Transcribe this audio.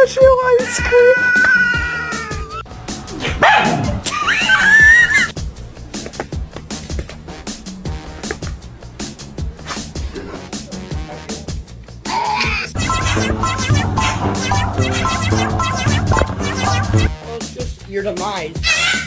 pistachio ice cream. Well, it's just your demise.